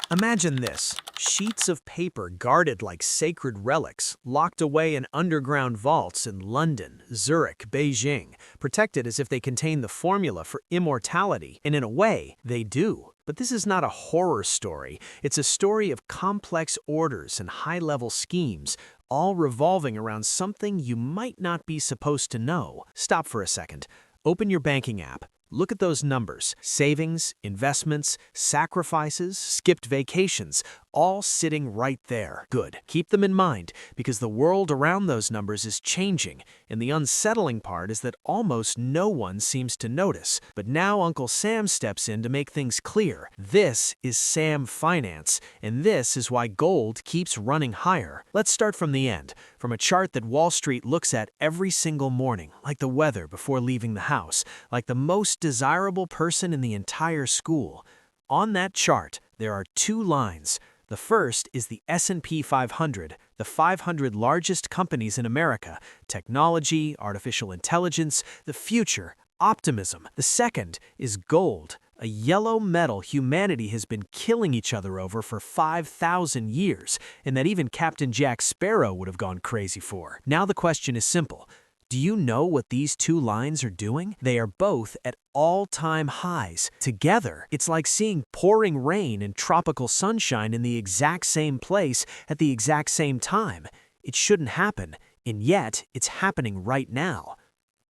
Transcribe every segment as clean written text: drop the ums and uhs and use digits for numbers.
Imagine this, sheets of paper guarded like sacred relics, locked away in underground vaults in London, Zurich, Beijing, protected as if they contain the formula for immortality, and in a way, they do. But this is not a horror story, it's a story of complex orders and high-level schemes, all revolving around something you might not be supposed to know. Stop for a second. Open your banking app. Look at those numbers. Savings, investments, sacrifices, skipped vacations, all sitting right there. Good. Keep them in mind, because the world around those numbers is changing, and the unsettling part is that almost no one seems to notice. But now Uncle Sam steps in to make things clear. This is Sam Finance, and this is why gold keeps running higher. Let's start from the end, from a chart that Wall Street looks at every single morning, like the weather before leaving the house, like the most desirable person in the entire school. On that chart, there are two lines. The first is the S&P 500, the 500 largest companies in America, technology, artificial intelligence, the future, optimism. The second is gold, a yellow metal humanity has been killing each other over for 5,000 years, and that even Captain Jack Sparrow would have gone crazy for. Now the question is simple. Do you know what these two lines are doing? They are both at all-time highs. Together, it's like seeing pouring rain and tropical sunshine in the exact same place at the exact same time. It shouldn't happen, and yet it's happening right now.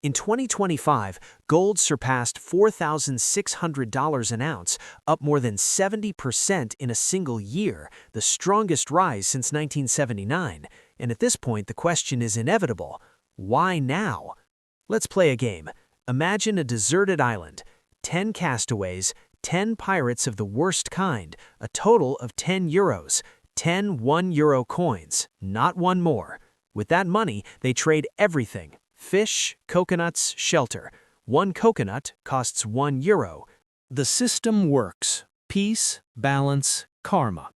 In 2025, gold surpassed $4,600 an ounce, up more than 70% in a single year, the strongest rise since 1979. And at this point, the question is inevitable. Why now? Let's play a game. Imagine a deserted island, 10 castaways, 10 pirates of the worst kind, a total of 10 euros, 10 1-euro coins, not one more. With that money, they trade everything: fish, coconuts, shelter. One coconut costs 1 euro. The system works. Peace, balance, karma.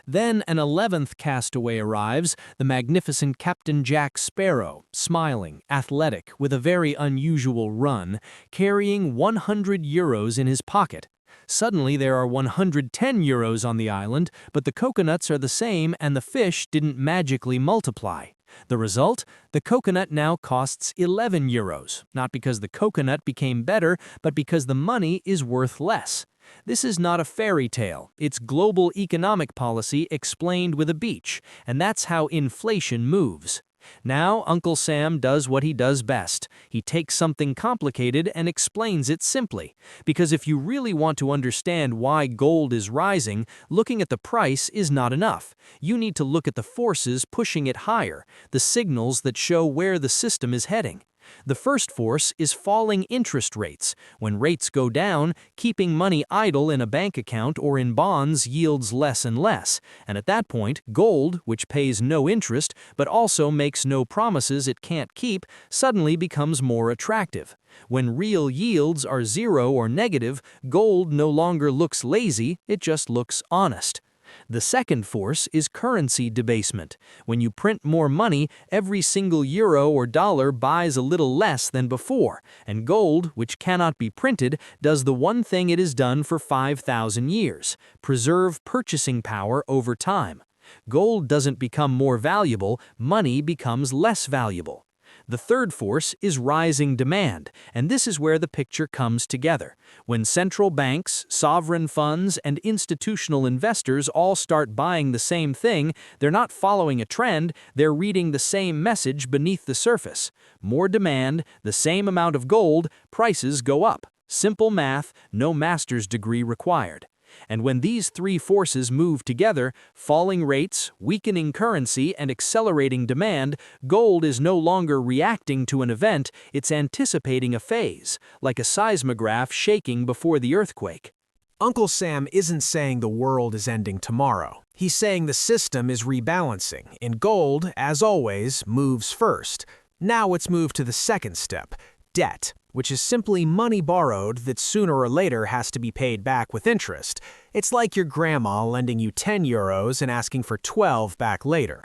Then an 11th castaway arrives, the magnificent Captain Jack Sparrow, smiling, athletic, with a very unusual run, carrying 100 euros in his pocket. Suddenly there are 110 euros on the island, but the coconuts are the same and the fish didn't magically multiply. The result? The coconut now costs 11 euros, not because the coconut became better, but because the money is worth less. This is not a fairy tale, it's global economic policy explained with a beach, and that's how inflation moves. Now Uncle Sam does what he does best. He takes something complicated and explains it simply. Because if you really want to understand why gold is rising, looking at the price is not enough. You need to look at the forces pushing it higher, the signals that show where the system is heading. The first force is falling interest rates. When rates go down, keeping money idle in a bank account or in bonds yields less and less. And at that point, gold, which pays no interest but also makes no promises it can't keep, suddenly becomes more attractive. When real yields are zero or negative, gold no longer looks lazy, it just looks honest. The second force is currency debasement. When you print more money, every single euro or dollar buys a little less than before, and gold, which cannot be printed, does the one thing it has done for 5,000 years: preserve purchasing power over time. Gold doesn't become more valuable, money becomes less valuable. The third force is rising demand, and this is where the picture comes together. When central banks, sovereign funds, and institutional investors all start buying the same thing, they're not following a trend, they're reading the same message beneath the surface. More demand, the same amount of gold, prices go up. Simple math, no master's degree required. And when these three forces move together, falling rates, weakening currency, and accelerating demand, gold is no longer reacting to an event, it's anticipating a phase, like a seismograph shaking before the earthquake. Uncle Sam isn't saying the world is ending tomorrow. He's saying the system is rebalancing, and gold, as always, moves first. Now it's moved to the second step, debt, which is simply money borrowed that sooner or later has to be paid back with interest. It's like your grandma lending you 10 euros and asking for 12 back later.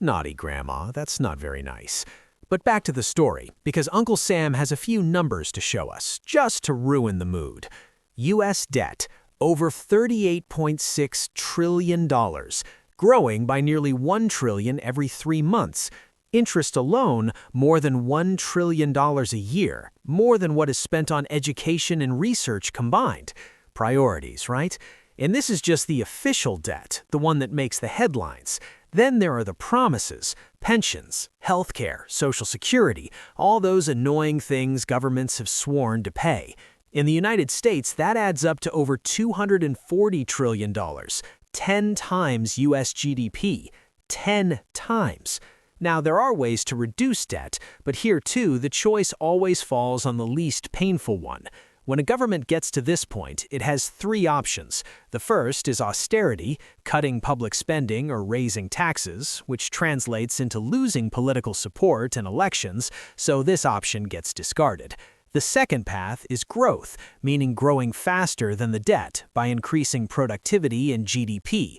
Naughty grandma, that's not very nice. But back to the story, because Uncle Sam has a few numbers to show us, just to ruin the mood. US debt, over $38.6 trillion, growing by nearly $1 trillion every 3 months. Interest alone, more than $1 trillion a year, more than what is spent on education and research combined. Priorities, right? And this is just the official debt, the one that makes the headlines. Then there are the promises, pensions, healthcare, Social Security, all those annoying things governments have sworn to pay. In the United States, that adds up to over $240 trillion, 10 times US GDP. 10 times. Now, there are ways to reduce debt, but here too, the choice always falls on the least painful one. When a government gets to this point, it has 3 options. The first is austerity, cutting public spending or raising taxes, which translates into losing political support in elections, so this option gets discarded. The second path is growth, meaning growing faster than the debt by increasing productivity and GDP.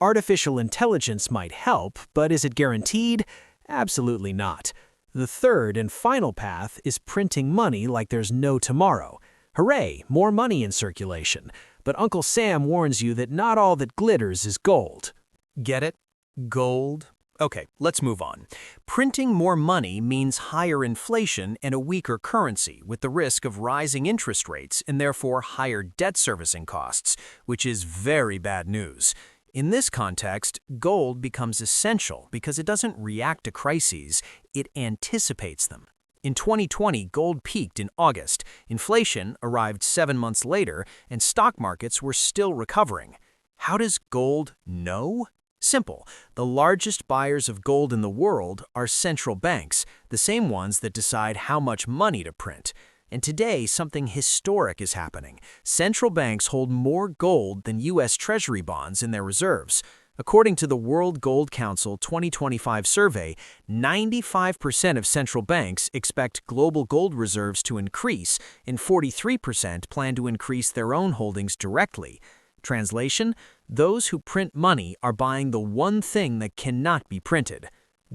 Artificial intelligence might help, but is it guaranteed? Absolutely not. The third and final path is printing money like there's no tomorrow. Hooray, more money in circulation. But Uncle Sam warns you that not all that glitters is gold. Get it? Gold? Okay, let's move on. Printing more money means higher inflation and a weaker currency, with the risk of rising interest rates and therefore higher debt servicing costs, which is very bad news. In this context, gold becomes essential because it doesn't react to crises, it anticipates them. In 2020, gold peaked in August, inflation arrived 7 months later, and stock markets were still recovering. How does gold know? Simple. The largest buyers of gold in the world are central banks, the same ones that decide how much money to print. And today, something historic is happening. Central banks hold more gold than U.S. Treasury bonds in their reserves. According to the World Gold Council 2025 survey, 95% of central banks expect global gold reserves to increase, and 43% plan to increase their own holdings directly. Translation: those who print money are buying the one thing that cannot be printed: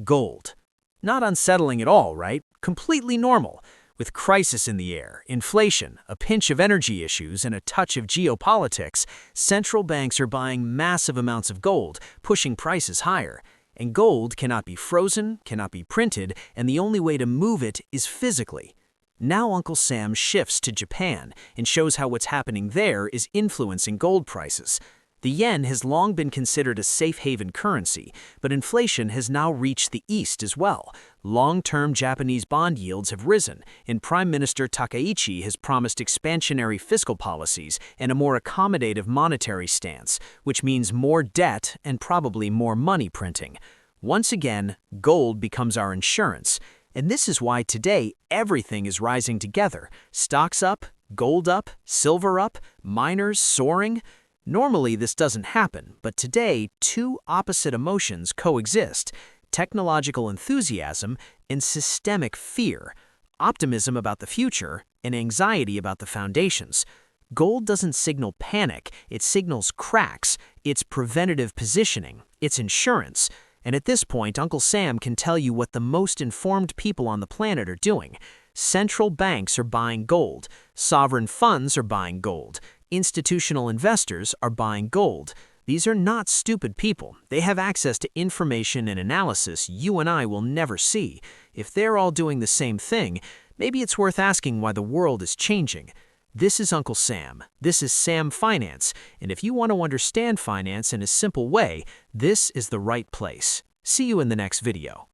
gold. Not unsettling at all, right? Completely normal. With crisis in the air, inflation, a pinch of energy issues, and a touch of geopolitics, central banks are buying massive amounts of gold, pushing prices higher. And gold cannot be frozen, cannot be printed, and the only way to move it is physically. Now Uncle Sam shifts to Japan and shows how what's happening there is influencing gold prices. The yen has long been considered a safe haven currency, but inflation has now reached the east as well. Long-term Japanese bond yields have risen, and Prime Minister Takaichi has promised expansionary fiscal policies and a more accommodative monetary stance, which means more debt and probably more money printing. Once again, gold becomes our insurance. And this is why today everything is rising together. Stocks up, gold up, silver up, miners soaring. Normally this doesn't happen, but today 2 opposite emotions coexist: technological enthusiasm and systemic fear, optimism about the future and anxiety about the foundations. Gold doesn't signal panic, it signals cracks, it's preventative positioning, it's insurance. And at this point, Uncle Sam can tell you what the most informed people on the planet are doing. Central banks are buying gold, sovereign funds are buying gold, institutional investors are buying gold. These are not stupid people. They have access to information and analysis you and I will never see. If they're all doing the same thing, maybe it's worth asking why the world is changing. This is Uncle Sam. This is Sam Finance. And if you want to understand finance in a simple way, this is the right place. See you in the next video.